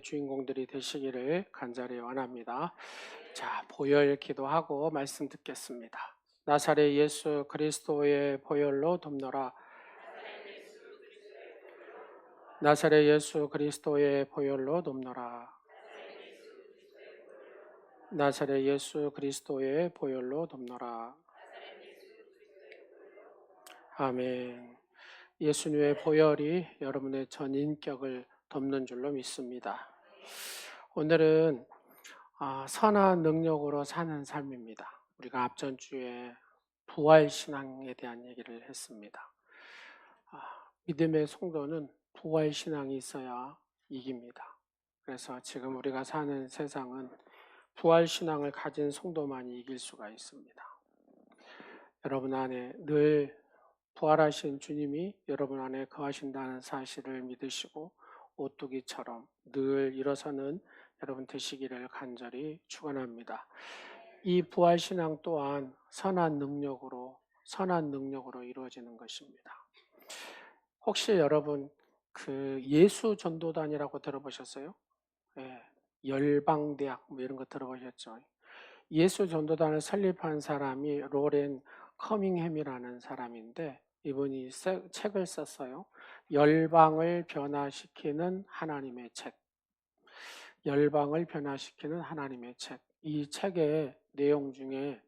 주인공들이 되시기를 간절히 원합니다. 자, 보혈 기도하고 말씀 듣겠습니다. 나사렛 예수 그리스도의 보혈로 돕노라. 나사렛 예수 그리스도의 보혈로 돕노라. 나사렛 예수 그리스도의 보혈로 돕노라. 아멘. 예수님의 보혈이 여러분의 전 인격을 덮는 줄로 믿습니다. 오늘은 선한 능력으로 사는 삶입니다. 우리가 앞전 주에 부활신앙에 대한 얘기를 했습니다. 믿음의 성도는 부활신앙이 있어야 이깁니다. 그래서 지금 우리가 사는 세상은 부활신앙을 가진 성도만이 이길 수가 있습니다. 여러분 안에 늘 부활하신 주님이 여러분 안에 거하신다는 사실을 믿으시고 오뚜기처럼 늘 일어서는 여러분 되시기를 간절히 축원합니다. 이 부활신앙 또한 선한 능력으로 이루어지는 것입니다. 혹시 여러분 그 예수 전도단이라고 들어보셨어요? 네, 열방대학 뭐 이런 거 들어보셨죠? 예수 전도단을 설립한 사람이 로렌 커밍햄이라는 사람인데 이분이 책을 썼어요. 열방을 변화시키는 하나님의 책. 열방을 변화시키는 하나님의 책. 이 책의 내용 중에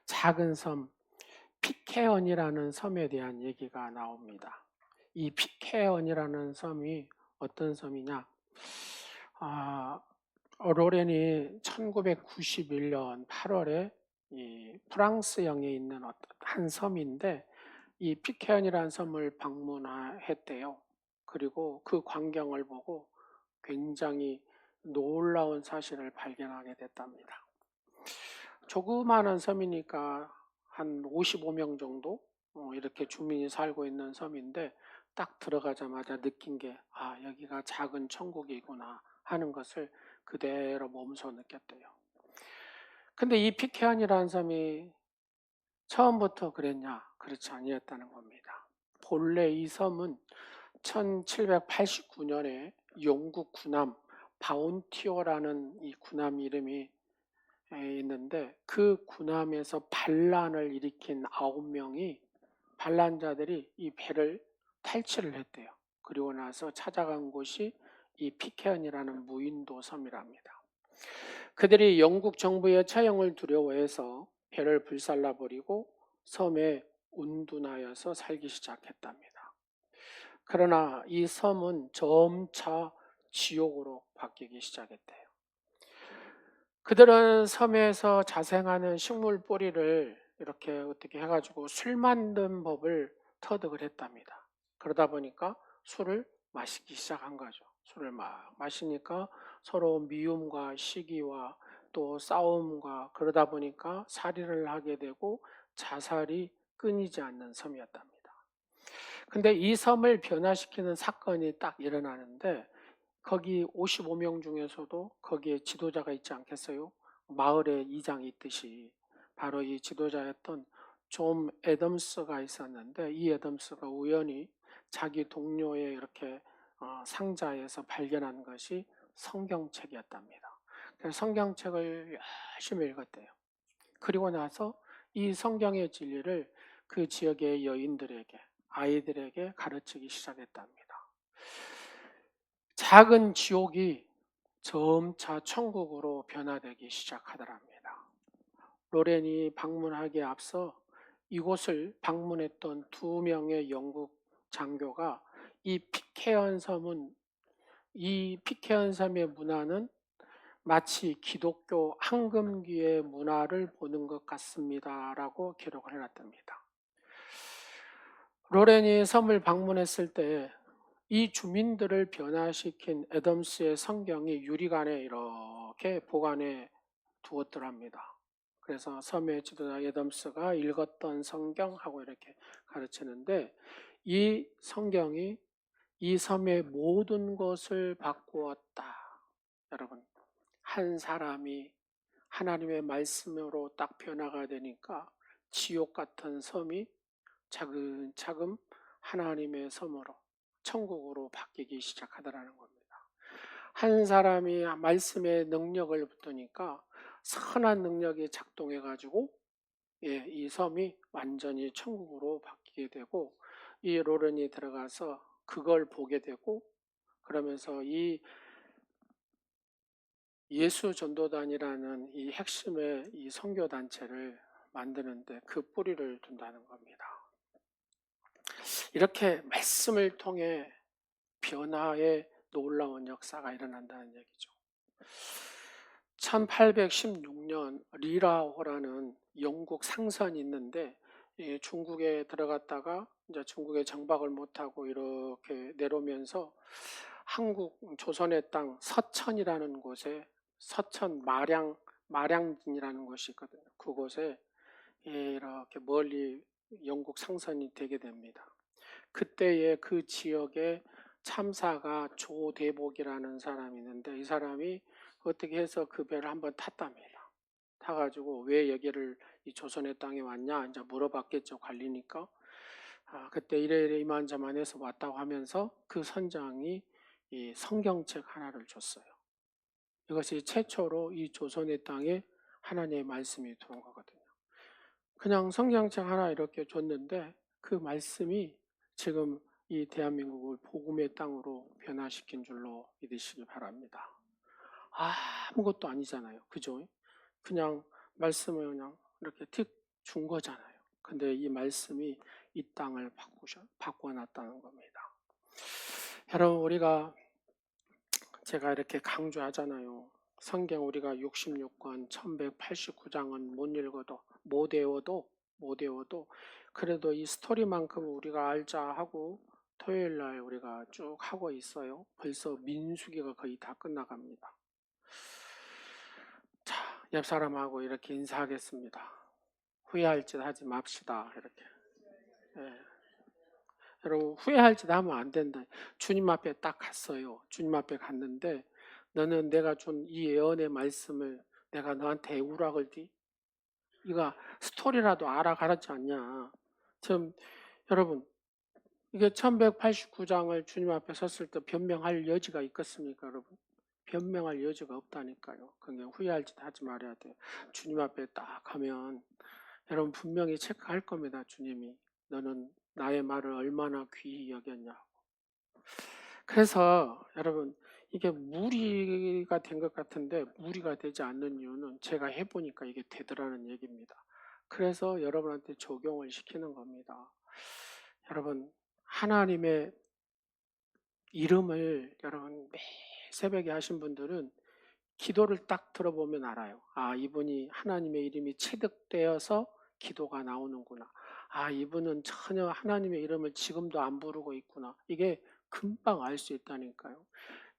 작은 섬 피케언이라는 섬에 대한 얘기가 나옵니다. 이 피케언이라는 섬이 어떤 섬이냐? 로렌이 1991년 8월에 이 프랑스령에 있는 한 섬인데 이 피케언이라는 섬을 방문했대요. 그리고 그 광경을 보고 굉장히 놀라운 사실을 발견하게 됐답니다. 조그마한 섬이니까 한 55명 정도 이렇게 주민이 살고 있는 섬인데 딱 들어가자마자 느낀 게 여기가 작은 천국이구나 하는 것을 그대로 몸소 느꼈대요. 근데 이 피케언이라는 섬이 처음부터 그랬냐? 그렇지 아니었다는 겁니다. 본래 이 섬은 1789년에 영국 군함 바운티어라는 이 군함 이름이 있는데 그 군함에서 반란을 일으킨 9명이 반란자들이 이 배를 탈취를 했대요. 그리고 나서 찾아간 곳이 이 피케언이라는 무인도 섬이랍니다. 그들이 영국 정부의 처형을 두려워해서 배를 불살라버리고 섬에 운둔하여서 살기 시작했답니다. 그러나 이 섬은 점차 지옥으로 바뀌기 시작했대요. 그들은 섬에서 자생하는 식물 뿌리를 이렇게 어떻게 해가지고 술 만든 법을 터득을 했답니다. 그러다 보니까 술을 마시기 시작한 거죠. 술을 막 마시니까 서로 미움과 시기와 또 싸움과 그러다 보니까 살인을 하게 되고 자살이 끊이지 않는 섬이었답니다. 근데 이 섬을 변화시키는 사건이 딱 일어나는데 거기 55명 중에서도 거기에 지도자가 있지 않겠어요? 마을에 이장이 있듯이 바로 이 지도자였던 존 애덤스가 있었는데 이 애덤스가 우연히 자기 동료의 이렇게 상자에서 발견한 것이 성경책이었답니다. 그래서 성경책을 열심히 읽었대요. 그리고 나서 이 성경의 진리를 그 지역의 여인들에게 아이들에게 가르치기 시작했답니다. 작은 지옥이 점차 천국으로 변화되기 시작하더랍니다. 로렌이 방문하기에 앞서 이곳을 방문했던 2명의 영국 장교가 이 피케언 섬의 문화는 마치 기독교 황금기의 문화를 보는 것 같습니다 라고 기록을 해놨답니다. 로렌이 섬을 방문했을 때 이 주민들을 변화시킨 애덤스의 성경이 유리관에 이렇게 보관해 두었더랍니다. 그래서 섬의 지도자 애덤스가 읽었던 성경하고 이렇게 가르치는데 이 성경이 이 섬의 모든 것을 바꾸었다. 여러분, 한 사람이 하나님의 말씀으로 딱 변화가 되니까 지옥 같은 섬이 차근차근 하나님의 섬으로 천국으로 바뀌기 시작하더라는 겁니다. 한 사람이 말씀의 능력을 붙으니까 선한 능력이 작동해가지고 이 섬이 완전히 천국으로 바뀌게 되고 이 로렌이 들어가서 그걸 보게 되고 그러면서 이 예수 전도단이라는 이 핵심의 이 선교 단체를 만드는데 그 뿌리를 둔다는 겁니다. 이렇게 말씀을 통해 변화의 놀라운 역사가 일어난다는 얘기죠. 1816년 리라호라는 영국 상선이 있는데 중국에 들어갔다가 이제 중국에 정박을 못하고 이렇게 내려오면서 한국 조선의 땅 서천이라는 곳에 서천 마량진이라는 곳이 있거든요. 그곳에 이렇게 멀리 영국 상선이 되게 됩니다. 그때의 그 지역에 참사가 조대복이라는 사람이 있는데 이 사람이 어떻게 해서 그 배를 한번 탔답니다. 타가지고 왜 여기를 이 조선의 땅에 왔냐 이제 물어봤겠죠. 관리니까. 그때 이래 이만저만 해서 왔다고 하면서 그 선장이 이 성경책 하나를 줬어요. 이것이 최초로 이 조선의 땅에 하나님의 말씀이 들어온 거거든요. 그냥 성경책 하나 이렇게 줬는데 그 말씀이 지금 이 대한민국을 복음의 땅으로 변화시킨 줄로 믿으시기 바랍니다. 아무것도 아니잖아요. 그죠? 그냥 말씀을 그냥 이렇게 틱 준 거잖아요. 근데 이 말씀이 이 땅을 바꿔놨다는 겁니다. 여러분, 제가 이렇게 강조하잖아요. 성경 우리가 66권 1189장은 못 읽어도 못 외워도 그래도 이 스토리만큼 우리가 알자 하고 토요일 날 우리가 쭉 하고 있어요. 벌써 민수기가 거의 다 끝나갑니다. 자, 옆 사람하고 이렇게 인사하겠습니다. 후회할 짓 하지 맙시다. 이렇게. 예. 여러분 후회할 짓 하면 안 된다. 주님 앞에 딱 갔어요. 주님 앞에 갔는데 너는 내가 준 이 예언의 말씀을 내가 너한테 우락을 띠? 이거 스토리라도 알아가르지 않냐. 지금 여러분 이게 1189장을 주님 앞에 섰을 때 변명할 여지가 있겠습니까, 여러분? 변명할 여지가 없다니까요. 그냥 후회할 짓 하지 말아야 돼요. 주님 앞에 딱 가면 여러분 분명히 체크할 겁니다. 주님이 너는 나의 말을 얼마나 귀히 여겼냐고. 그래서 여러분 이게 무리가 된 것 같은데 무리가 되지 않는 이유는 제가 해보니까 이게 되더라는 얘기입니다. 그래서 여러분한테 적용을 시키는 겁니다. 여러분 하나님의 이름을 여러분 매 새벽에 하신 분들은 기도를 딱 들어보면 알아요. 이분이 하나님의 이름이 체득되어서 기도가 나오는구나. 이분은 전혀 하나님의 이름을 지금도 안 부르고 있구나. 이게 금방 알 수 있다니까요.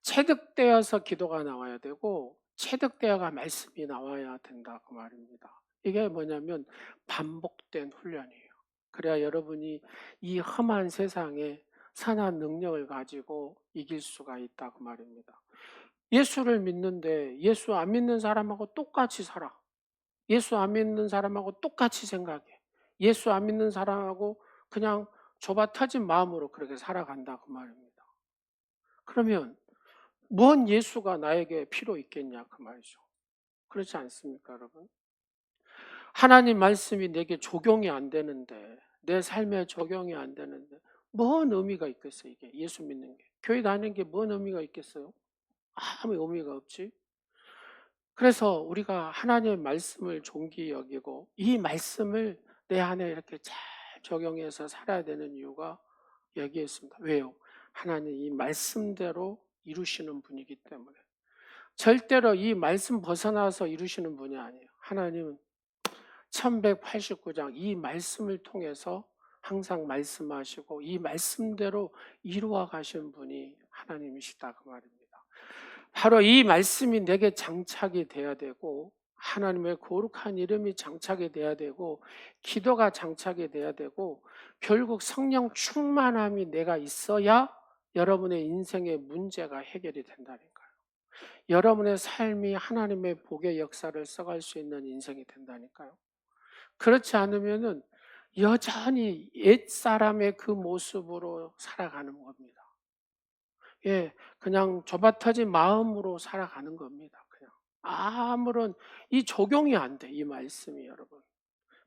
체득되어서 기도가 나와야 되고 체득되어가 말씀이 나와야 된다 그 말입니다. 이게 뭐냐면 반복된 훈련이에요. 그래야 여러분이 이 험한 세상에 선한 능력을 가지고 이길 수가 있다 그 말입니다. 예수를 믿는데 예수 안 믿는 사람하고 똑같이 살아. 예수 안 믿는 사람하고 똑같이 생각해. 예수 안 믿는 사람하고 그냥 좁아 터진 마음으로 그렇게 살아간다 그 말입니다. 그러면 뭔 예수가 나에게 필요 있겠냐 그 말이죠. 그렇지 않습니까, 여러분? 하나님 말씀이 내게 적용이 안 되는데 내 삶에 적용이 안 되는데 뭔 의미가 있겠어요, 이게 예수 믿는 게. 교회 다니는 게 뭔 의미가 있겠어요? 아무 의미가 없지. 그래서 우리가 하나님의 말씀을 존귀 여기고 이 말씀을 내 안에 이렇게 잘 적용해서 살아야 되는 이유가 여기에 있습니다. 왜요? 하나님 이 말씀대로 이루시는 분이기 때문에. 절대로 이 말씀 벗어나서 이루시는 분이 아니에요. 하나님은 1189장 이 말씀을 통해서 항상 말씀하시고 이 말씀대로 이루어 가신 분이 하나님이시다 그 말입니다. 바로 이 말씀이 내게 장착이 돼야 되고 하나님의 거룩한 이름이 장착이 돼야 되고 기도가 장착이 돼야 되고 결국 성령 충만함이 내가 있어야 여러분의 인생의 문제가 해결이 된다니까요. 여러분의 삶이 하나님의 복의 역사를 써갈 수 있는 인생이 된다니까요. 그렇지 않으면은 여전히 옛사람의 그 모습으로 살아가는 겁니다. 그냥 좁아터진 마음으로 살아가는 겁니다. 그냥 아무런 이 적용이 안 돼, 이 말씀이 여러분.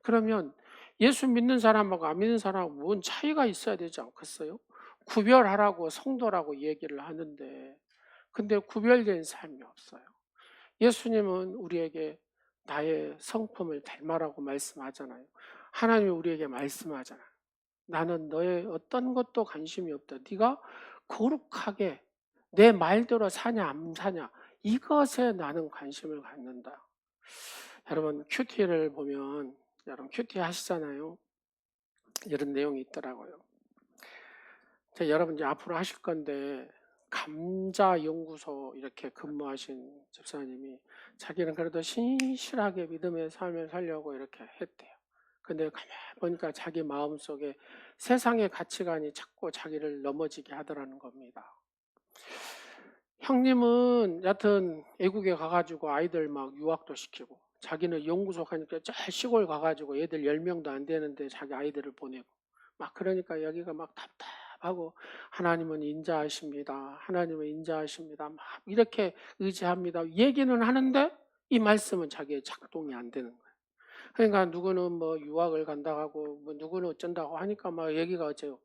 그러면 예수 믿는 사람하고 안 믿는 사람하고 뭔 차이가 있어야 되지 않겠어요? 구별하라고 성도라고 얘기를 하는데 근데 구별된 삶이 없어요. 예수님은 우리에게 나의 성품을 닮아라고 말씀하잖아요. 하나님이 우리에게 말씀하잖아요. 나는 너의 어떤 것도 관심이 없다. 네가 거룩하게 내 말대로 사냐 안 사냐 이것에 나는 관심을 갖는다. 여러분 큐티를 보면 여러분 큐티 하시잖아요. 이런 내용이 있더라고요. 여러분 이제 앞으로 하실 건데 감자 연구소 이렇게 근무하신 집사님이 자기는 그래도 신실하게 믿음의 삶을 살려고 이렇게 했대요. 근데 가만히 보니까 자기 마음속에 세상의 가치관이 자꾸 자기를 넘어지게 하더라는 겁니다. 형님은 여튼 외국에 가가지고 아이들 막 유학도 시키고 자기는 연구소 가니까 저 시골 가가지고 애들 10명도 안 되는데 자기 아이들을 보내고 막 그러니까 여기가 막 답답하고 하나님은 인자하십니다. 하나님은 인자하십니다. 막 이렇게 의지합니다. 얘기는 하는데 이 말씀은 자기의 작동이 안 되는 거예요. 그러니까 누구는 뭐 유학을 간다고 하고 뭐 누구는 어쩐다고 하니까 막 얘기가 어째요.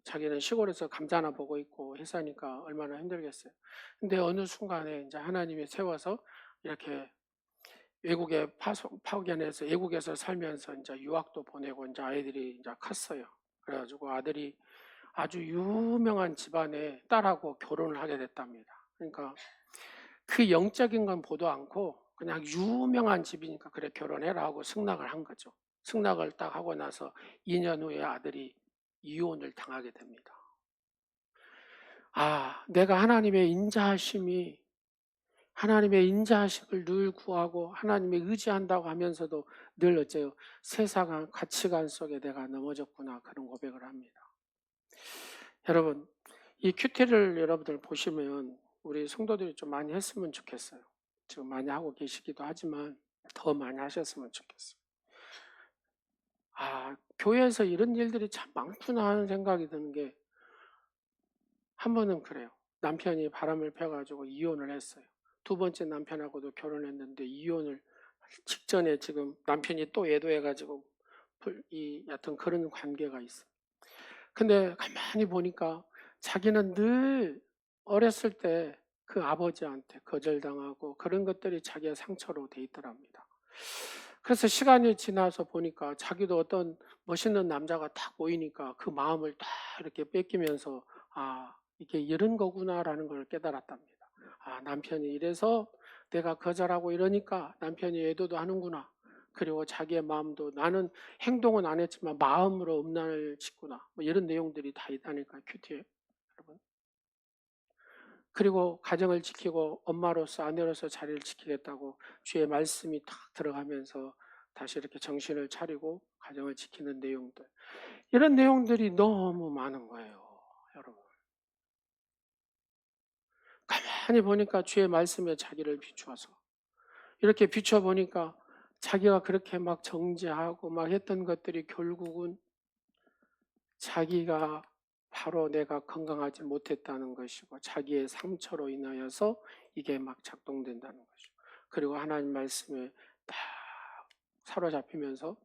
자기는 시골에서 감자나 보고 있고 회사니까 얼마나 힘들겠어요. 근데 어느 순간에 이제 하나님이 세워서 이렇게 외국에 파견해서 외국에서 살면서 이제 유학도 보내고 이제 아이들이 이제 컸어요. 그래가지고 아들이 아주 유명한 집안의 딸하고 결혼을 하게 됐답니다. 그러니까 그 영적인 건 보도 않고 그냥 유명한 집이니까 그래 결혼해라 하고 승낙을 한 거죠. 승낙을 딱 하고 나서 2년 후에 아들이 이혼을 당하게 됩니다. 내가 하나님의 인자하심을 늘 구하고 하나님의 의지한다고 하면서도 늘 어째요? 세상 가치관 속에 내가 넘어졌구나 그런 고백을 합니다. 여러분 이 큐티를 여러분들 보시면 우리 성도들이 좀 많이 했으면 좋겠어요. 지금 많이 하고 계시기도 하지만 더 많이 하셨으면 좋겠어요. 교회에서 이런 일들이 참 많구나 하는 생각이 드는 게 한 번은 그래요. 남편이 바람을 펴가지고 이혼을 했어요. 두 번째 남편하고도 결혼했는데 이혼을 직전에 지금 남편이 또 애도해가지고 여튼 그런 관계가 있어요. 근데 가만히 보니까 자기는 늘 어렸을 때 그 아버지한테 거절당하고 그런 것들이 자기의 상처로 돼 있더랍니다. 그래서 시간이 지나서 보니까 자기도 어떤 멋있는 남자가 딱 보이니까 그 마음을 딱 이렇게 뺏기면서 이게 이런 거구나라는 걸 깨달았답니다. 남편이 이래서 내가 거절하고 이러니까 남편이 애도도 하는구나. 그리고 자기의 마음도 나는 행동은 안 했지만 마음으로 음란을 짓구나. 뭐 이런 내용들이 다 있다니까 큐티에 여러분. 그리고 가정을 지키고 엄마로서 아내로서 자리를 지키겠다고 주의 말씀이 탁 들어가면서 다시 이렇게 정신을 차리고 가정을 지키는 내용들. 이런 내용들이 너무 많은 거예요, 여러분. 가만히 보니까 주의 말씀에 자기를 비추어서 이렇게 비춰보니까 자기가 그렇게 막 정죄하고 막 했던 것들이 결국은 자기가 바로 내가 건강하지 못했다는 것이고 자기의 상처로 인하여서 이게 막 작동된다는 것이고 그리고 하나님 말씀에 딱 사로잡히면서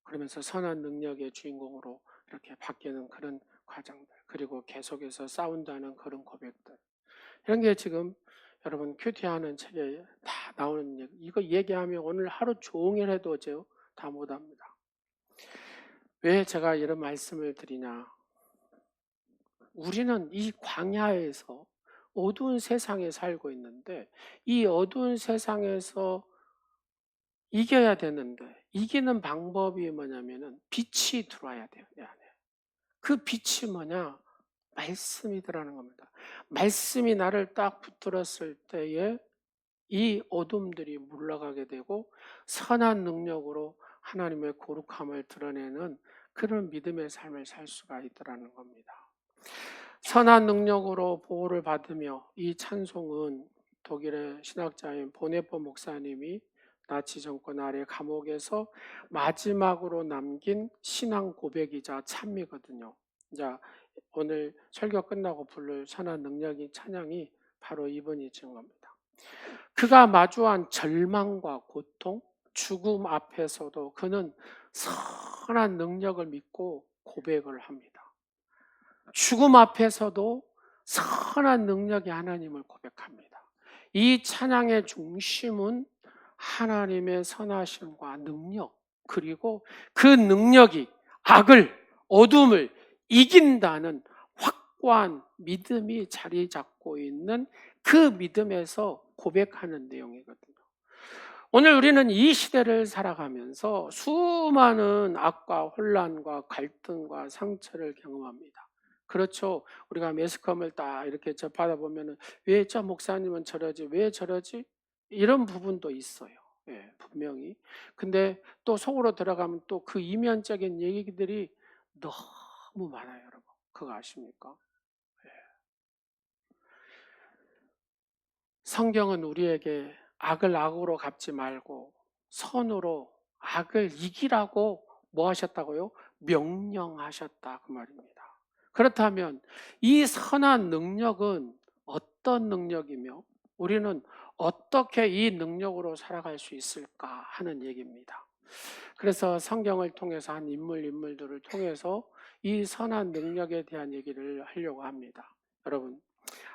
그러면서 선한 능력의 주인공으로 이렇게 바뀌는 그런 과정들 그리고 계속해서 싸운다는 그런 고백들 이런 게 지금 여러분 큐티하는 책에 다 나오는 얘기. 이거 얘기하면 오늘 하루 종일 해도 어째요? 다 못합니다. 왜 제가 이런 말씀을 드리냐? 우리는 이 광야에서 어두운 세상에 살고 있는데 이 어두운 세상에서 이겨야 되는데 이기는 방법이 뭐냐면은 빛이 들어와야 돼요. 이 안에. 그 빛이 뭐냐? 말씀이더라는 겁니다. 말씀이 나를 딱 붙들었을 때에 이 어둠들이 물러가게 되고 선한 능력으로 하나님의 거룩함을 드러내는 그런 믿음의 삶을 살 수가 있더라는 겁니다. 선한 능력으로 보호를 받으며 이 찬송은 독일의 신학자인 보네포 목사님이 나치 정권 아래 감옥에서 마지막으로 남긴 신앙 고백이자 찬미거든요. 자, 오늘 설교 끝나고 부를 선한 능력이 찬양이 바로 이번이 증거입니다. 그가 마주한 절망과 고통, 죽음 앞에서도 그는 선한 능력을 믿고 고백을 합니다. 죽음 앞에서도 선한 능력의 하나님을 고백합니다. 이 찬양의 중심은 하나님의 선하심과 능력, 그리고 그 능력이 악을, 어둠을 이긴다는 확고한 믿음이 자리 잡고 있는 그 믿음에서 고백하는 내용이거든요. 오늘 우리는 이 시대를 살아가면서 수많은 악과 혼란과 갈등과 상처를 경험합니다. 그렇죠. 우리가 매스컴을 딱 이렇게 접하다 보면은 왜 저 목사님은 저러지? 왜 저러지? 이런 부분도 있어요. 예, 분명히. 근데 또 속으로 들어가면 또 그 이면적인 얘기들이 너무 많아요, 여러분. 그거 아십니까? 예. 성경은 우리에게 악을 악으로 갚지 말고 선으로 악을 이기라고 뭐 하셨다고요? 명령하셨다 그 말입니다. 그렇다면 이 선한 능력은 어떤 능력이며 우리는 어떻게 이 능력으로 살아갈 수 있을까 하는 얘기입니다. 그래서 성경을 통해서 한 인물들을 통해서 이 선한 능력에 대한 얘기를 하려고 합니다. 여러분,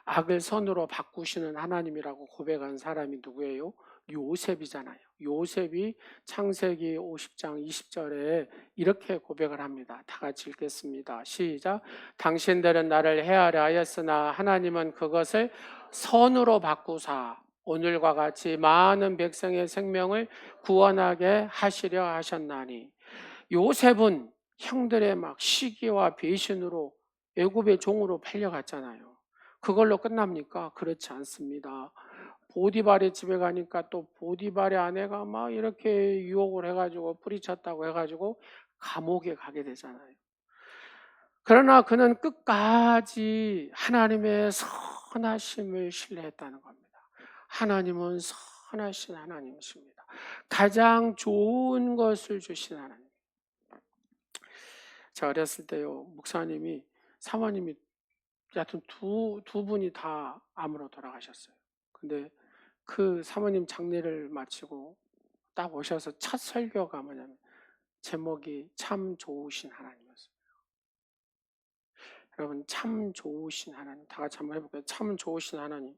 악을 선으로 바꾸시는 하나님이라고 고백한 사람이 누구예요? 요셉이잖아요. 요셉이 창세기 50장 20절에 이렇게 고백을 합니다. 다 같이 읽겠습니다. 시작. 당신들은 나를 해하려 하였으나 하나님은 그것을 선으로 바꾸사 오늘과 같이 많은 백성의 생명을 구원하게 하시려 하셨나니. 요셉은 형들의 막 시기와 배신으로 애굽의 종으로 팔려갔잖아요. 그걸로 끝납니까? 그렇지 않습니다. 보디발의 집에 가니까 또 보디발의 아내가 막 이렇게 유혹을 해가지고 뿌리쳤다고 해가지고 감옥에 가게 되잖아요. 그러나 그는 끝까지 하나님의 선하심을 신뢰했다는 겁니다. 하나님은 선하신 하나님이십니다. 가장 좋은 것을 주신 하나님. 제가 어렸을 때요, 목사님이, 사모님이 여하튼 두 분이 다 암으로 돌아가셨어요. 근데 그 사모님 장례를 마치고 딱 오셔서 첫 설교가 뭐냐면 제목이 참 좋으신 하나님이었어요. 여러분, 참 좋으신 하나님, 다 같이 한번 해볼까요? 참 좋으신 하나님.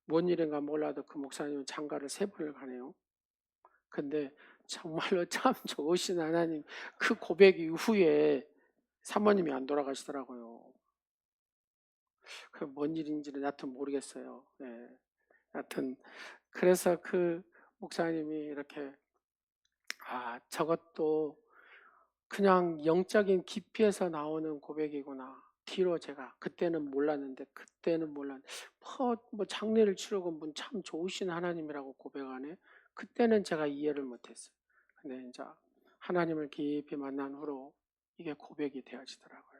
뭔 일인가 몰라도 그 목사님은 장가를 3번을 가네요. 근데 정말로 참 좋으신 하나님, 그 고백 이후에 사모님이 안 돌아가시더라고요. 그 뭔 일인지는 여하튼 모르겠어요. 네. 여하튼 그래서 그 목사님이 이렇게 저것도 그냥 영적인 깊이에서 나오는 고백이구나. 뒤로 제가 그때는 몰랐는데 뭐 장례를 치르고 참 좋으신 하나님이라고 고백하네. 그때는 제가 이해를 못했어요. 근데 이제 하나님을 깊이 만난 후로 이게 고백이 되어지더라고요.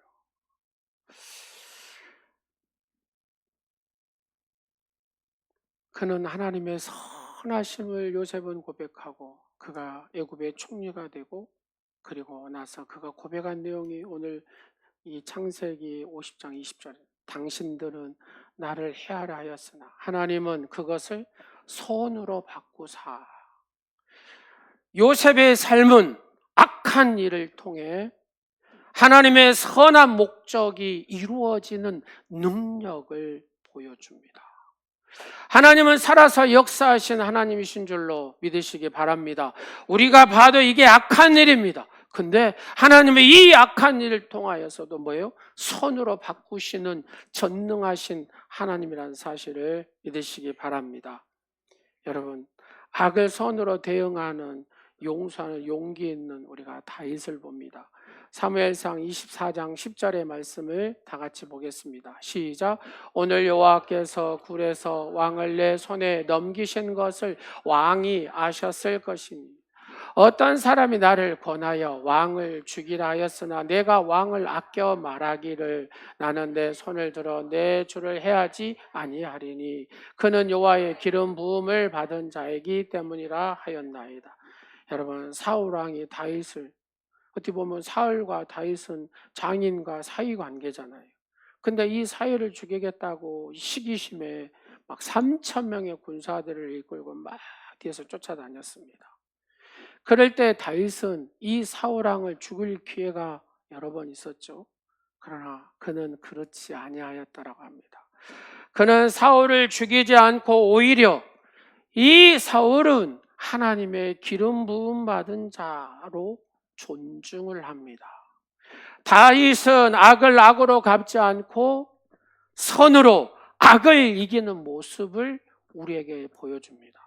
그는 하나님의 선하심을 요셉은 고백하고 그가 애굽의 총리가 되고 그리고 나서 그가 고백한 내용이 오늘 이 창세기 50장 20절 당신들은 나를 해하라 하였으나 하나님은 그것을 선으로 바꾸사. 요셉의 삶은 악한 일을 통해 하나님의 선한 목적이 이루어지는 능력을 보여줍니다. 하나님은 살아서 역사하신 하나님이신 줄로 믿으시기 바랍니다. 우리가 봐도 이게 악한 일입니다. 근데 하나님의 이 악한 일을 통하여서도 뭐예요? 선으로 바꾸시는 전능하신 하나님이라는 사실을 믿으시기 바랍니다. 여러분, 악을 선으로 대응하는 용서하는 용기 있는 우리가 다윗을 봅니다. 사무엘상 24장 10절의 말씀을 다 같이 보겠습니다. 시작. 오늘 여호와께서 굴에서 왕을 내 손에 넘기신 것을 왕이 아셨을 것이니 어떤 사람이 나를 권하여 왕을 죽이라 하였으나 내가 왕을 아껴 말하기를 나는 내 손을 들어 내 주를 해하지 아니하리니 그는 여호와의 기름 부음을 받은 자이기 때문이라 하였나이다. 여러분, 사울 왕이 다윗을 어떻게 보면 사울과 다윗은 장인과 사위 관계잖아요. 근데 이 사위를 죽이겠다고 시기심에 막 3천 명의 군사들을 이끌고 막 뒤에서 쫓아다녔습니다. 그럴 때 다윗은 이 사울 왕을 죽일 기회가 여러 번 있었죠. 그러나 그는 그렇지 아니하였다라고 합니다. 그는 사울을 죽이지 않고 오히려 이 사울은 하나님의 기름 부음 받은 자로 존중을 합니다. 다윗은 악을 악으로 갚지 않고 선으로 악을 이기는 모습을 우리에게 보여줍니다.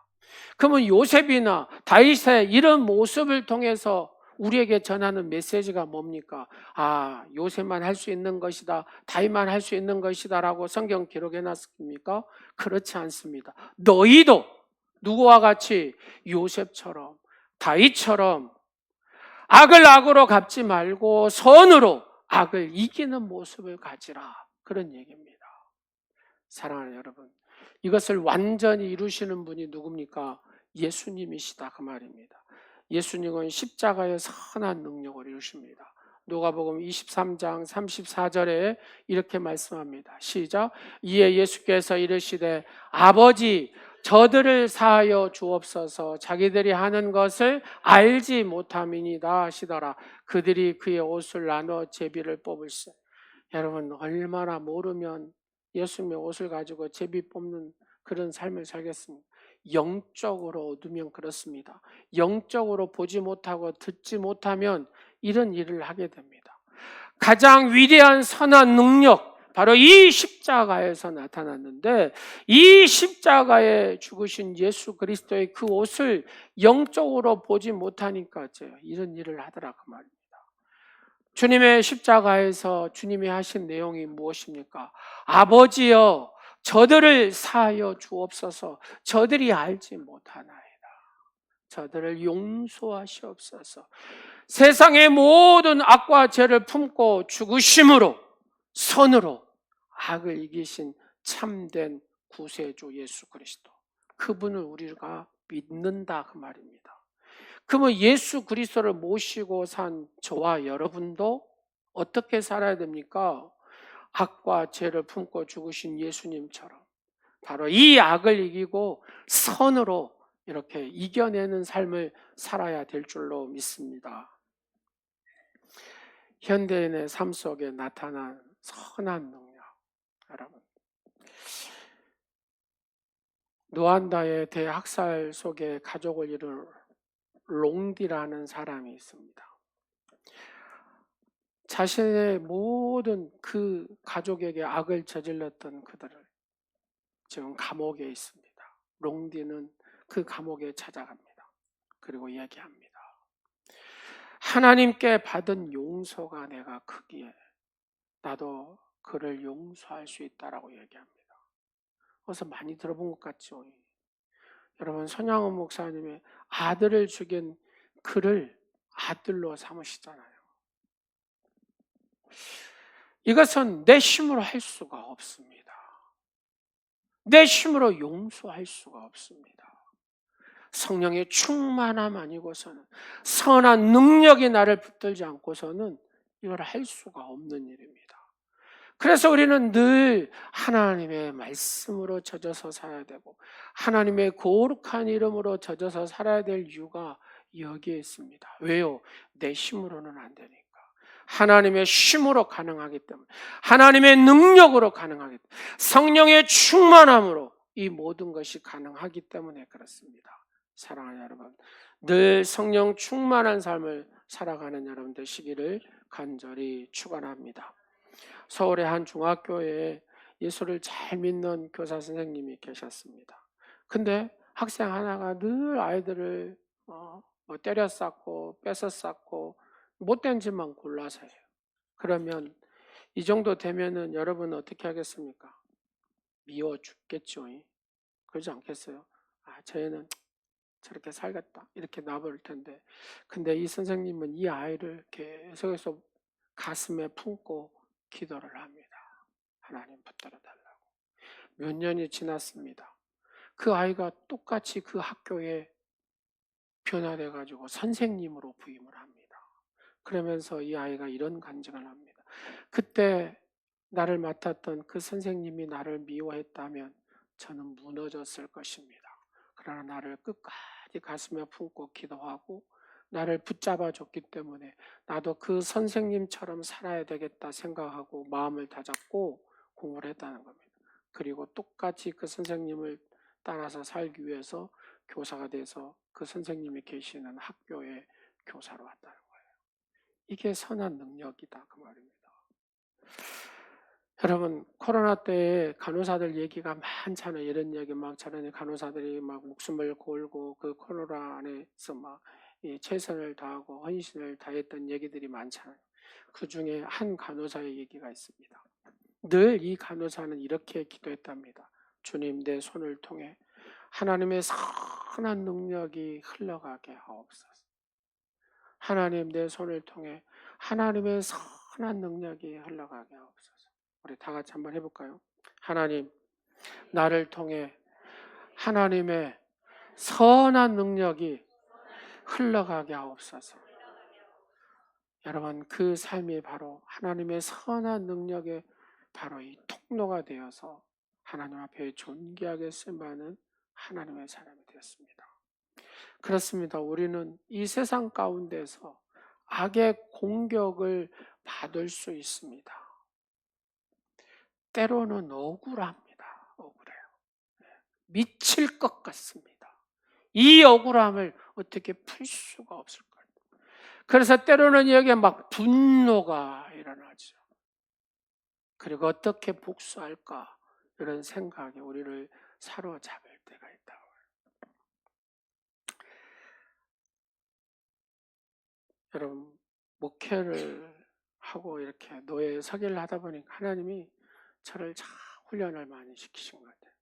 그러면 요셉이나 다윗의 이런 모습을 통해서 우리에게 전하는 메시지가 뭡니까? 아, 요셉만 할 수 있는 것이다, 다윗만 할 수 있는 것이다 라고 성경 기록해 놨습니까? 그렇지 않습니다. 너희도 누구와 같이 요셉처럼 다윗처럼 악을 악으로 갚지 말고 선으로 악을 이기는 모습을 가지라, 그런 얘기입니다. 사랑하는 여러분, 이것을 완전히 이루시는 분이 누굽니까? 예수님이시다, 그 말입니다. 예수님은 십자가의 선한 능력을 이루십니다. 누가복음 23장 34절에 이렇게 말씀합니다. 시작. 이에 예수께서 이르시되 아버지 저들을 사하여 주옵소서, 자기들이 하는 것을 알지 못함이니이다 하시더라. 그들이 그의 옷을 나눠 제비를 뽑을세. 여러분, 얼마나 모르면 예수님의 옷을 가지고 제비 뽑는 그런 삶을 살겠습니다. 영적으로 얻으면 그렇습니다. 영적으로 보지 못하고 듣지 못하면 이런 일을 하게 됩니다. 가장 위대한 선한 능력, 바로 이 십자가에서 나타났는데, 이 십자가에 죽으신 예수 그리스도의 그 옷을 영적으로 보지 못하니까 이런 일을 하더라, 그 말입니다. 주님의 십자가에서 주님이 하신 내용이 무엇입니까? 아버지여 저들을 사하여 주옵소서, 저들이 알지 못하나이다. 저들을 용서하시옵소서. 세상의 모든 악과 죄를 품고 죽으심으로 선으로 악을 이기신 참된 구세주 예수 그리스도, 그분을 우리가 믿는다, 그 말입니다. 그러면 예수 그리스도를 모시고 산 저와 여러분도 어떻게 살아야 됩니까? 악과 죄를 품고 죽으신 예수님처럼 바로 이 악을 이기고 선으로 이렇게 이겨내는 삶을 살아야 될 줄로 믿습니다. 현대인의 삶 속에 나타난 선한 능력, 여러분, 루안다의 대학살 속에 가족을 이룬 롱디라는 사람이 있습니다. 자신의 모든 그 가족에게 악을 저질렀던 그들을 지금 감옥에 있습니다. 롱디는 그 감옥에 찾아갑니다. 그리고 얘기합니다. 하나님께 받은 용서가 내가 크기에 나도 그를 용서할 수 있다라고 얘기합니다. 어서 많이 들어본 것 같죠? 여러분, 손양원 목사님의 아들을 죽인 그를 아들로 삼으시잖아요. 이것은 내 힘으로 할 수가 없습니다. 내 힘으로 용서할 수가 없습니다. 성령의 충만함 아니고서는, 선한 능력이 나를 붙들지 않고서는 이걸 할 수가 없는 일입니다. 그래서 우리는 늘 하나님의 말씀으로 젖어서 살아야 되고 하나님의 거룩한 이름으로 젖어서 살아야 될 이유가 여기에 있습니다. 왜요? 내 힘으로는 안 되니까. 하나님의 힘으로 가능하기 때문에, 하나님의 능력으로 가능하기 때문에, 성령의 충만함으로 이 모든 것이 가능하기 때문에 그렇습니다. 사랑하는 여러분, 늘 성령 충만한 삶을 살아가는 여러분 되시기를 간절히 축원합니다. 서울의 한 중학교에 예수를 잘 믿는 교사 선생님이 계셨습니다. 근데 학생 하나가 늘 아이들을 때렸었고 뺏었었고 못된 짓만 골라서 해요. 그러면 이 정도 되면은 여러분 어떻게 하겠습니까? 미워 죽겠죠. 그러지 않겠어요? 아, 쟤는 저렇게 살겠다 이렇게 놔버릴 텐데, 근데 이 선생님은 이 아이를 계속해서 가슴에 품고 기도를 합니다. 하나님 붙들어 달라고. 몇 년이 지났습니다. 그 아이가 똑같이 그 학교에 변화돼 가지고 선생님으로 부임을 합니다. 그러면서 이 아이가 이런 간증을 합니다. 그때 나를 맡았던 그 선생님이 나를 미워했다면 저는 무너졌을 것입니다. 그러나 나를 끝까지 가슴에 품고 기도하고 나를 붙잡아 줬기 때문에 나도 그 선생님처럼 살아야 되겠다 생각하고 마음을 다잡고 공부를 했다는 겁니다. 그리고 똑같이 그 선생님을 따라서 살기 위해서 교사가 돼서 그 선생님이 계시는 학교에 교사로 왔다는 거예요. 이게 선한 능력이다 그 말입니다. 여러분 코로나 때에 간호사들 얘기가 많잖아요. 이런 얘기 막 저런 간호사들이 막 목숨을 걸고 그 코로나 안에서 막 최선을 다하고 헌신을 다했던 얘기들이 많잖아요. 그 중에 한 간호사의 얘기가 있습니다. 늘 이 간호사는 이렇게 기도했답니다. 주님 내 손을 통해 하나님의 선한 능력이 흘러가게 하옵소서. 하나님 내 손을 통해 하나님의 선한 능력이 흘러가게 하옵소서. 우리 다 같이 한번 해볼까요? 하나님 나를 통해 하나님의 선한 능력이 흘러가게 하옵소서. 여러분 그 삶이 바로 하나님의 선한 능력의 바로 이 통로가 되어서 하나님 앞에 존귀하게 쓰임받는 하나님의 사람이 되었습니다. 그렇습니다. 우리는 이 세상 가운데서 악의 공격을 받을 수 있습니다. 때로는 억울합니다. 억울해요. 미칠 것 같습니다. 이 억울함을 어떻게 풀 수가 없을 거예요. 그래서 때로는 여기에 막 분노가 일어나죠. 그리고 어떻게 복수할까 이런 생각이 우리를 사로잡을 때가 있다. 여러분 목회를 하고 이렇게 노예 서기를 하다 보니까 하나님이 저를 참 훈련을 많이 시키신 것 같아요.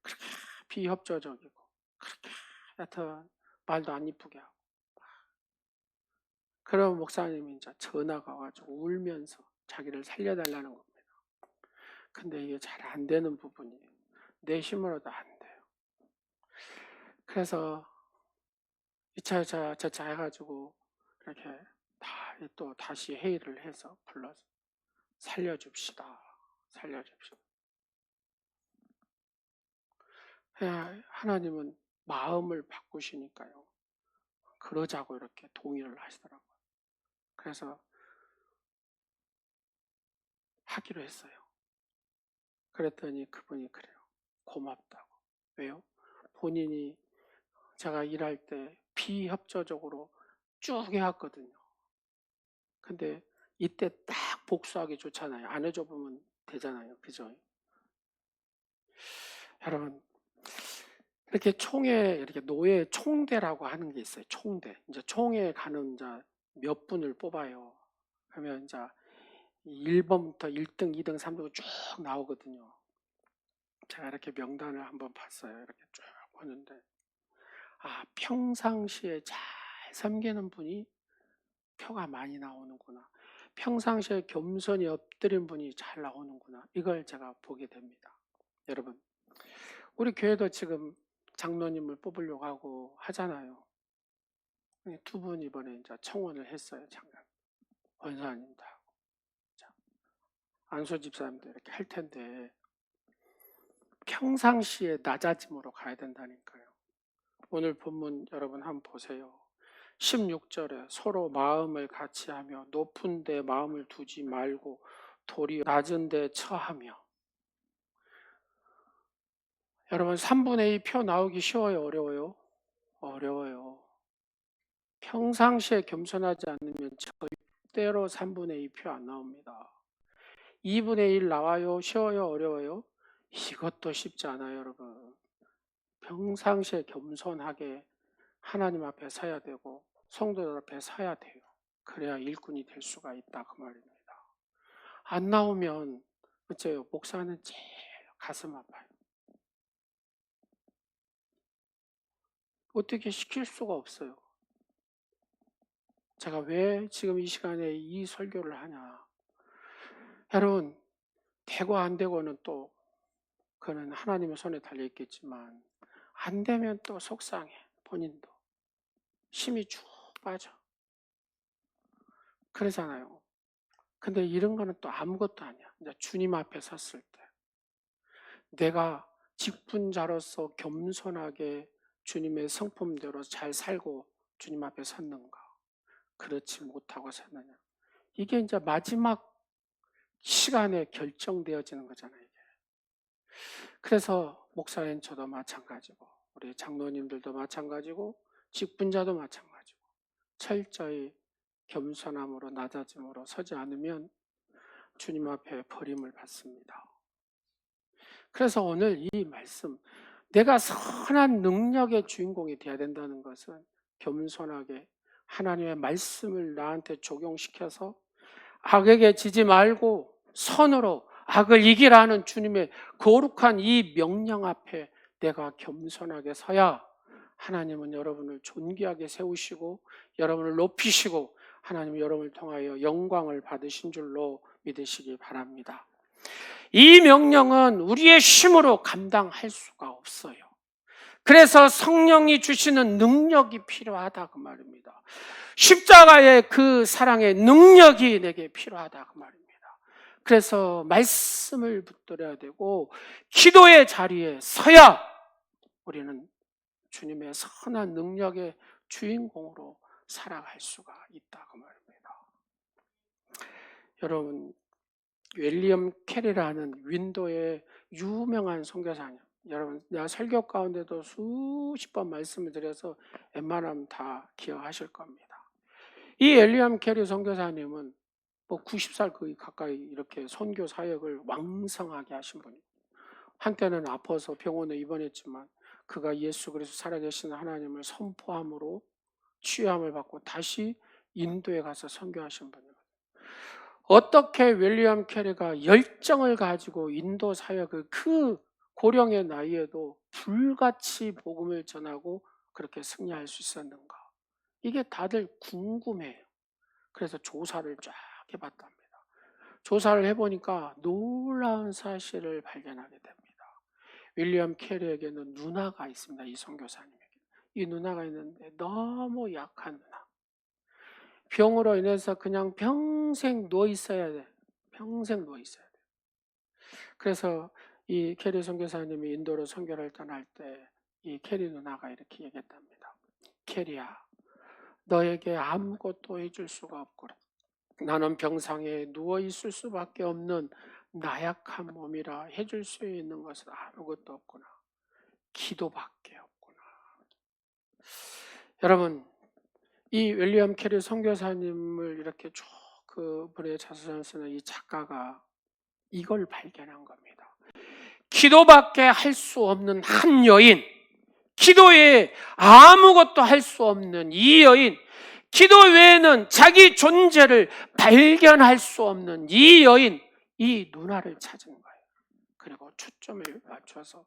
그렇게 비협조적이고 그렇게 하여튼 말도 안 이쁘게 하고 그런 목사님이 이제 전화가 와가지고 울면서 자기를 살려달라는 겁니다. 근데 이게 잘 안 되는 부분이 내 힘으로도 안 돼요. 그래서 이차저차 해가지고 이렇게 또 다시 회의를 해서 불러서 살려줍시다. 살려줍시다. 하나님은 마음을 바꾸시니까요. 그러자고 이렇게 동의를 하시더라고요. 그래서 하기로 했어요. 그랬더니 그분이 그래요. 고맙다고. 왜요? 본인이 제가 일할 때 비협조적으로 쭉 해왔거든요. 근데 이때 딱 복수하기 좋잖아요. 안 해줘보면 되잖아요. 그죠? 여러분, 이렇게 총회, 이렇게 노예 총대라고 하는 게 있어요. 총대. 이제 총회에 가는 이제 몇 분을 뽑아요. 그러면 이제 1번부터 1등, 2등, 3등 쭉 나오거든요. 제가 이렇게 명단을 한번 봤어요. 이렇게 쭉 보는데, 평상시에 잘 섬기는 분이 표가 많이 나오는구나. 평상시에 겸손히 엎드린 분이 잘 나오는구나. 이걸 제가 보게 됩니다. 여러분, 우리 교회도 지금 장로님을 뽑으려고 하고 하잖아요. 두 분 이번에 이제 청원을 했어요. 장관 원사님도 하고 안소 집사님도 이렇게 할 텐데 평상시에 낮아짐으로 가야 된다니까요. 오늘 본문 여러분 한번 보세요. 16절에 서로 마음을 같이 하며 높은 데 마음을 두지 말고 도리어 낮은 데 처하며. 여러분 3분의 2 표 나오기 쉬워요? 어려워요? 어려워요. 평상시에 겸손하지 않으면 절대로 3분의 2 표 안 나옵니다. 2분의 1 나와요? 쉬워요? 어려워요? 이것도 쉽지 않아요, 여러분. 평상시에 겸손하게 하나님 앞에 서야 되고 성도들 앞에 서야 돼요. 그래야 일꾼이 될 수가 있다 그 말입니다. 안 나오면 어째요? 목사는 제일 가슴 아파요. 어떻게 시킬 수가 없어요. 제가 왜 지금 이 시간에 이 설교를 하냐. 여러분 되고 안 되고는 또 그는 하나님의 손에 달려 있겠지만 안 되면 또 속상해. 본인도 힘이 쭉 빠져. 그러잖아요. 근데 이런 거는 또 아무것도 아니야. 이제 주님 앞에 섰을 때 내가 직분자로서 겸손하게 주님의 성품대로 잘 살고 주님 앞에 섰는가? 그렇지 못하고 섰느냐? 이게 이제 마지막 시간에 결정되어지는 거잖아요. 이게. 그래서 목사님 저도 마찬가지고 우리 장로님들도 마찬가지고 직분자도 마찬가지고 철저히 겸손함으로 낮아짐으로 서지 않으면 주님 앞에 버림을 받습니다. 그래서 오늘 이 말씀, 내가 선한 능력의 주인공이 되어야 된다는 것은 겸손하게 하나님의 말씀을 나한테 적용시켜서 악에게 지지 말고 선으로 악을 이기라는 주님의 거룩한 이 명령 앞에 내가 겸손하게 서야 하나님은 여러분을 존귀하게 세우시고 여러분을 높이시고 하나님은 여러분을 통하여 영광을 받으신 줄로 믿으시기 바랍니다. 이 명령은 우리의 힘으로 감당할 수가 없어요. 그래서 성령이 주시는 능력이 필요하다 그 말입니다. 십자가의 그 사랑의 능력이 내게 필요하다 그 말입니다. 그래서 말씀을 붙들어야 되고 기도의 자리에 서야 우리는 주님의 선한 능력의 주인공으로 살아갈 수가 있다 그 말입니다. 여러분, 윌리엄 캐리라는 윈도의 유명한 선교사님, 여러분 내가 설교 가운데도 수십 번 말씀을 드려서 웬만하면 다 기억하실 겁니다. 이 윌리엄 캐리 선교사님은 뭐 90살 거의 가까이 이렇게 선교 사역을 왕성하게 하신 분이에요. 한때는 아파서 병원에 입원했지만 그가 예수 그리스도 살아계신 하나님을 선포함으로 치유함을 받고 다시 인도에 가서 선교하신 분이에요. 어떻게 윌리엄 캐리가 열정을 가지고 인도 사역을 그 고령의 나이에도 불같이 복음을 전하고 그렇게 승리할 수 있었는가? 이게 다들 궁금해요. 그래서 조사를 쫙 해봤답니다. 조사를 해보니까 놀라운 사실을 발견하게 됩니다. 윌리엄 캐리에게는 누나가 있습니다. 이 선교사님에게. 이 누나가 있는데 너무 약한 누나. 병으로 인해서 그냥 평생 누워 있어야 돼. 평생 누워 있어야 돼. 그래서 이 캐리 선교사님이 인도로 선교를 떠날 때 이 캐리 누나가 이렇게 얘기했답니다. 캐리야, 너에게 아무것도 해줄 수가 없구나. 나는 병상에 누워 있을 수밖에 없는 나약한 몸이라 해줄 수 있는 것은 아무것도 없구나. 기도밖에 없구나. 여러분, 이 윌리엄 캐리 선교사님을 이렇게 쭉 그분의 자서전을 쓰는 이 작가가 이걸 발견한 겁니다. 기도밖에 할 수 없는 한 여인, 기도에 아무것도 할 수 없는 이 여인, 기도 외에는 자기 존재를 발견할 수 없는 이 여인, 이 누나를 찾은 거예요. 그리고 초점을 맞춰서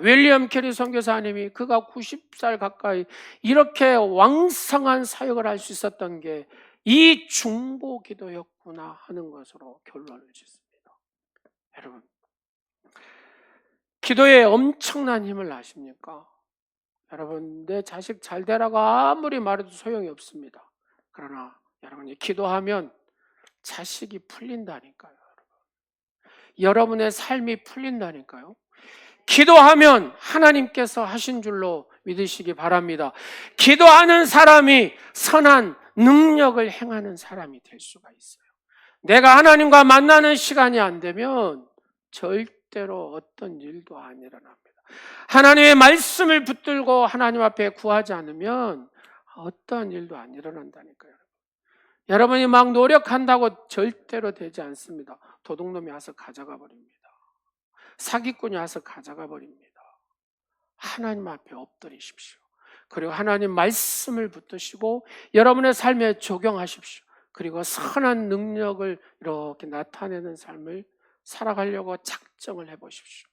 윌리엄 캐리 선교사님이 그가 90살 가까이 이렇게 왕성한 사역을 할 수 있었던 게 이 중보 기도였구나 하는 것으로 결론을 짓습니다. 여러분, 기도에 엄청난 힘을 아십니까? 여러분, 내 자식 잘 되라고 아무리 말해도 소용이 없습니다. 그러나 여러분이 기도하면 자식이 풀린다니까요. 여러분의 삶이 풀린다니까요. 기도하면 하나님께서 하신 줄로 믿으시기 바랍니다. 기도하는 사람이 선한 능력을 행하는 사람이 될 수가 있어요. 내가 하나님과 만나는 시간이 안 되면 절대로 어떤 일도 안 일어납니다. 하나님의 말씀을 붙들고 하나님 앞에 구하지 않으면 어떤 일도 안 일어난다니까요. 여러분이 막 노력한다고 절대로 되지 않습니다. 도둑놈이 와서 가져가 버립니다. 사기꾼이 와서 가져가 버립니다. 하나님 앞에 엎드리십시오. 그리고 하나님 말씀을 붙드시고 여러분의 삶에 적용하십시오. 그리고 선한 능력을 이렇게 나타내는 삶을 살아가려고 작정을 해보십시오.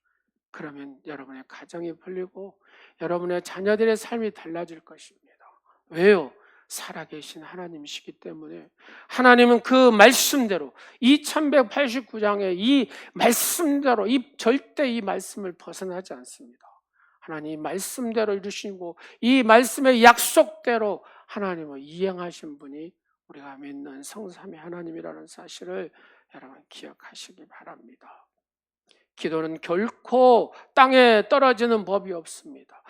그러면 여러분의 가정이 풀리고 여러분의 자녀들의 삶이 달라질 것입니다. 왜요? 살아계신 하나님이시기 때문에 하나님은 그 말씀대로 2189장의 이 말씀대로 절대 이 말씀을 벗어나지 않습니다. 하나님 말씀대로 이루시고 이 말씀의 약속대로 하나님을 이행하신 분이 우리가 믿는 성삼위 하나님이라는 사실을 여러분 기억하시기 바랍니다. 기도는 결코 땅에 떨어지는 법이 없습니다.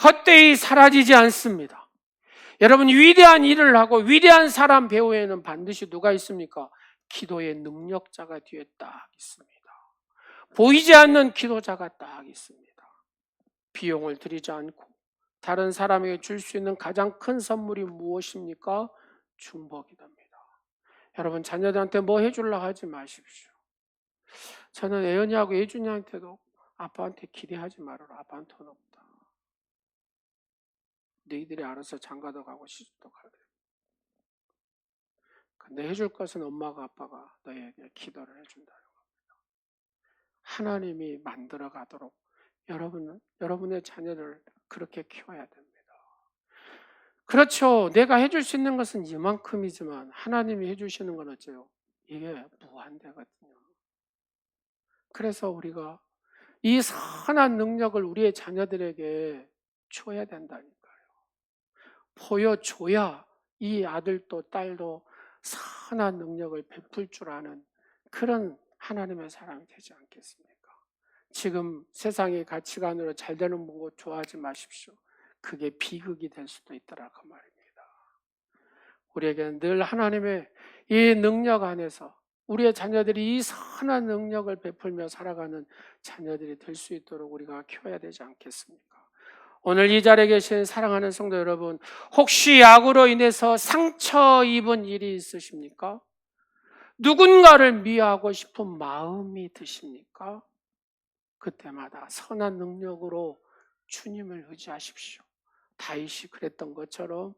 헛되이 사라지지 않습니다. 여러분, 위대한 일을 하고 위대한 사람 배후에는 반드시 누가 있습니까? 기도의 능력자가 뒤에 딱 있습니다. 보이지 않는 기도자가 딱 있습니다. 비용을 들이지 않고 다른 사람에게 줄 수 있는 가장 큰 선물이 무엇입니까? 중복이 됩니다. 여러분, 자녀들한테 뭐 해주려고 하지 마십시오. 저는 애연이하고 예준이한테도 아빠한테 기대하지 말아라. 아빠한테 돈 없다. 너희들이 알아서 장가도 가고 시집도 가야 돼. 근데 해줄 것은 엄마가 아빠가 너희에게 기도를 해준다는 겁니다. 하나님이 만들어 가도록 여러분의 자녀를 그렇게 키워야 됩니다. 그렇죠. 내가 해줄 수 있는 것은 이만큼이지만 하나님이 해주시는 건 어째요? 이게 무한대거든요. 그래서 우리가 이 선한 능력을 우리의 자녀들에게 줘야 된다니까요. 보여줘야 이 아들도 딸도 선한 능력을 베풀 줄 아는 그런 하나님의 사람이 되지 않겠습니까? 지금 세상의 가치관으로 잘 되는 거 좋아하지 마십시오. 그게 비극이 될 수도 있더라 그 말입니다. 우리에게는 늘 하나님의 이 능력 안에서 우리의 자녀들이 이 선한 능력을 베풀며 살아가는 자녀들이 될 수 있도록 우리가 키워야 되지 않겠습니까? 오늘 이 자리에 계신 사랑하는 성도 여러분, 혹시 악으로 인해서 상처 입은 일이 있으십니까? 누군가를 미워하고 싶은 마음이 드십니까? 그때마다 선한 능력으로 주님을 의지하십시오. 다윗이 그랬던 것처럼,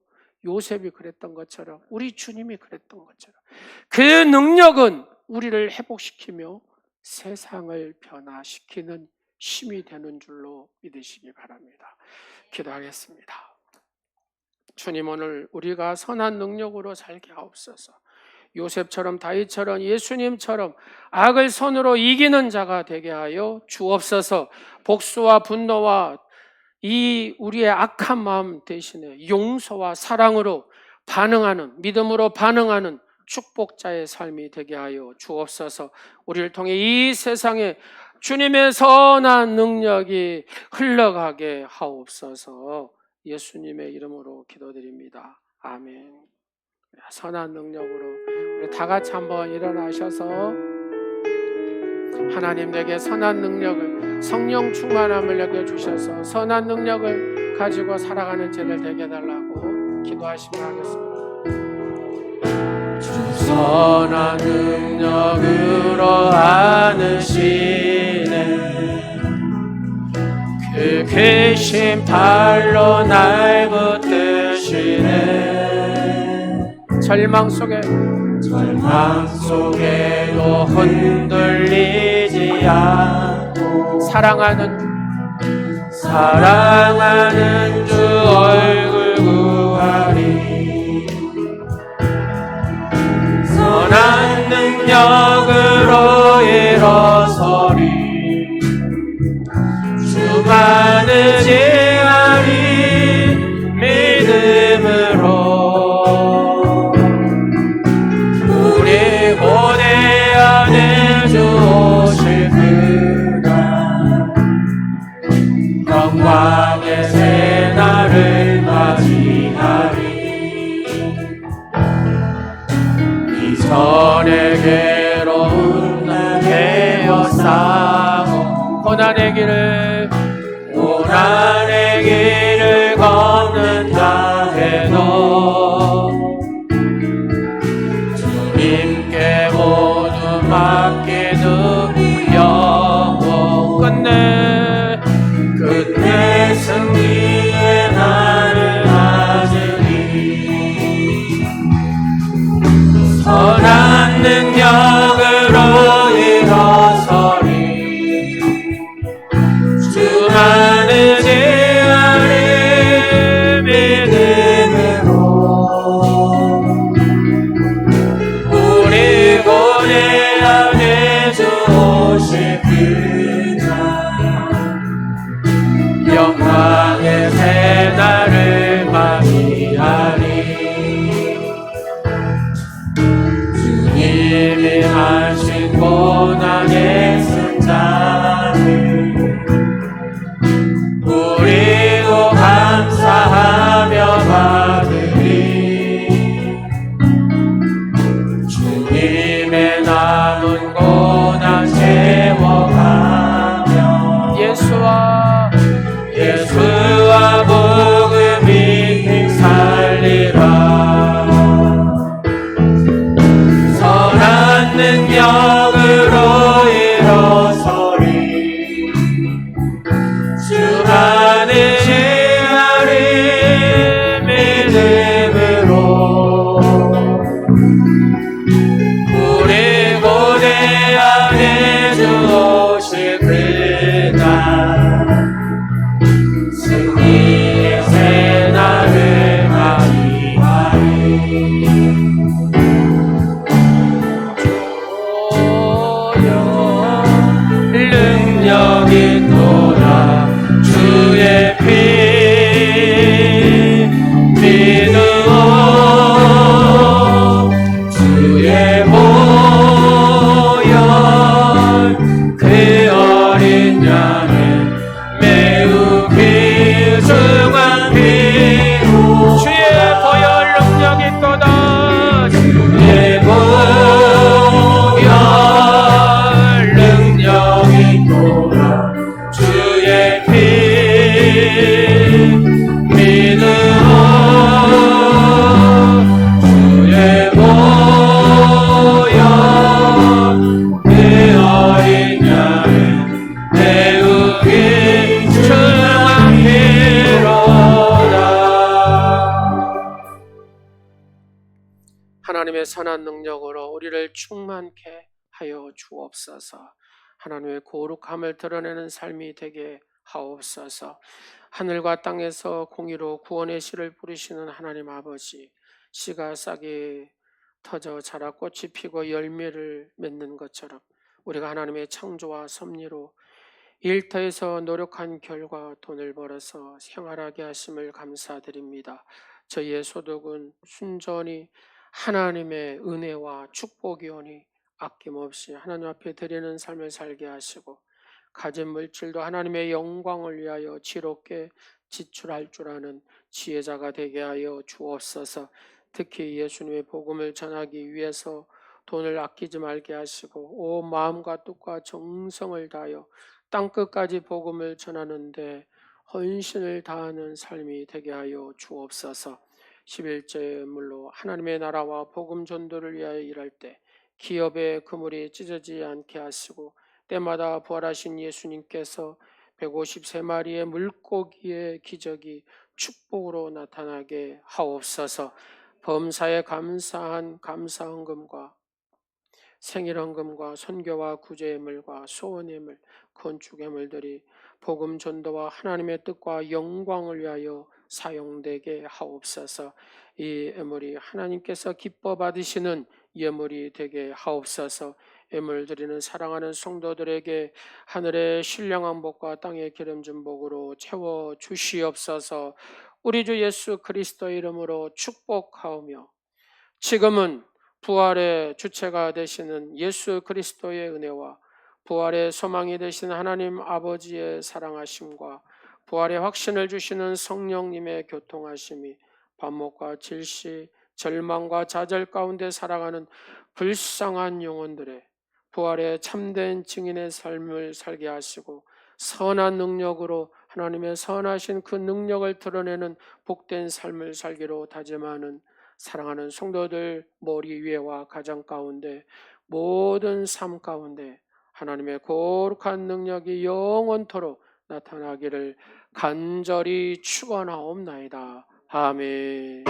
요셉이 그랬던 것처럼, 우리 주님이 그랬던 것처럼 그 능력은 우리를 회복시키며 세상을 변화시키는 힘이 되는 줄로 믿으시기 바랍니다. 기도하겠습니다. 주님, 오늘 우리가 선한 능력으로 살게 하옵소서. 요셉처럼 다윗처럼 예수님처럼 악을 손으로 이기는 자가 되게 하여 주옵소서. 복수와 분노와 이 우리의 악한 마음 대신에 용서와 사랑으로 반응하는, 믿음으로 반응하는 축복자의 삶이 되게 하여 주옵소서. 우리를 통해 이 세상에 주님의 선한 능력이 흘러가게 하옵소서. 예수님의 이름으로 기도드립니다. 아멘. 선한 능력으로 우리 다 같이 한번 일어나셔서 하나님 내게 선한 능력을, 성령 충만함을 내게 주셔서 선한 능력을 가지고 살아가는 죄를 되게 해달라고 기도하시면 하겠습니다. 주 선한 능력으로 안으시네 그 크신 팔로 날 붙드시네 절망 속에도 흔들리지 않고 사랑하는 주 얼굴 구하리 선한 능력으로 일어서리 주만을 지하리 믿음으로 우리 고대 안에 주 오실 그날 영광의 새날을 맞이하리 이전에게로 되었사고 고난의 길을 걷는다 해도 주님께 모두 맡기는 영혼 끝내 승리의 날을 맞으리 선한 능력으로 일어서리 주만을 지하리 믿음으로 우리 고대 안에 주 오실 그날 영광의 새날을 맞이하리 애쓴 자들 우리도 감사하며 받으리. 주님의 남은 고난 채워가며 예수와 복음이 살리라. 선한 능력으로 일어서리. 주만을 지나리 믿음으로 우리 고대 안에 주 오실 그날 승리의 새날을 맞이하리. 능력이 또다 주의 피 믿으오. 주의 보혈 그 어린 양은 매우 귀중한 피로 주의 보혈 능력이 또다 주의 보혈 능력이 또다 주의 피 믿으오. 주의 보혈 그 어린 양은 매우 귀중한 피로다. 하나님의 선한 능력으로 우리를 충만케 하여 주옵소서. 하나님의 거룩함을 드러내는 삶이 되게 하옵소서. 하늘과 땅에서 공의로 구원의 씨를 뿌리시는 하나님 아버지, 씨가 싹이 터져 자라 꽃이 피고 열매를 맺는 것처럼 우리가 하나님의 창조와 섭리로 일터에서 노력한 결과 돈을 벌어서 생활하게 하심을 감사드립니다. 저희의 소득은 순전히 하나님의 은혜와 축복이 오니 아낌없이 하나님 앞에 드리는 삶을 살게 하시고 가진 물질도 하나님의 영광을 위하여 지롭게 지출할 줄 아는 지혜자가 되게 하여 주옵소서. 특히 예수님의 복음을 전하기 위해서 돈을 아끼지 말게 하시고 온 마음과 뜻과 정성을 다하여 땅끝까지 복음을 전하는데 헌신을 다하는 삶이 되게 하여 주옵소서. 11제물로 하나님의 나라와 복음 전도를 위하여 일할 때 기업의 그물이 찢어지지 않게 하시고 때마다 부활하신 예수님께서 153마리의 물고기의 기적이 축복으로 나타나게 하옵소서. 범사에 감사한 감사헌금과 생일헌금과 선교와 구제예물과 소원예물, 건축예물들이 복음 전도와 하나님의 뜻과 영광을 위하여 사용되게 하옵소서. 이 예물이 하나님께서 기뻐 받으시는 예물이 되게 하옵소서. 예물 드리는 사랑하는 성도들에게 하늘의 신령한 복과 땅의 기름진 복으로 채워 주시옵소서. 우리 주 예수 그리스도의 이름으로 축복하오며 지금은 부활의 주체가 되시는 예수 그리스도의 은혜와 부활의 소망이 되신 하나님 아버지의 사랑하심과 부활의 확신을 주시는 성령님의 교통하심이 반목과 질시, 절망과 좌절 가운데 살아가는 불쌍한 영혼들의 부활의 참된 증인의 삶을 살게 하시고 선한 능력으로 하나님의 선하신 그 능력을 드러내는 복된 삶을 살기로 다짐하는 사랑하는 성도들 머리 위에와 가정 가운데 모든 삶 가운데 하나님의 거룩한 능력이 영원토록 나타나기를 간절히 축원하옵나이다. 아멘.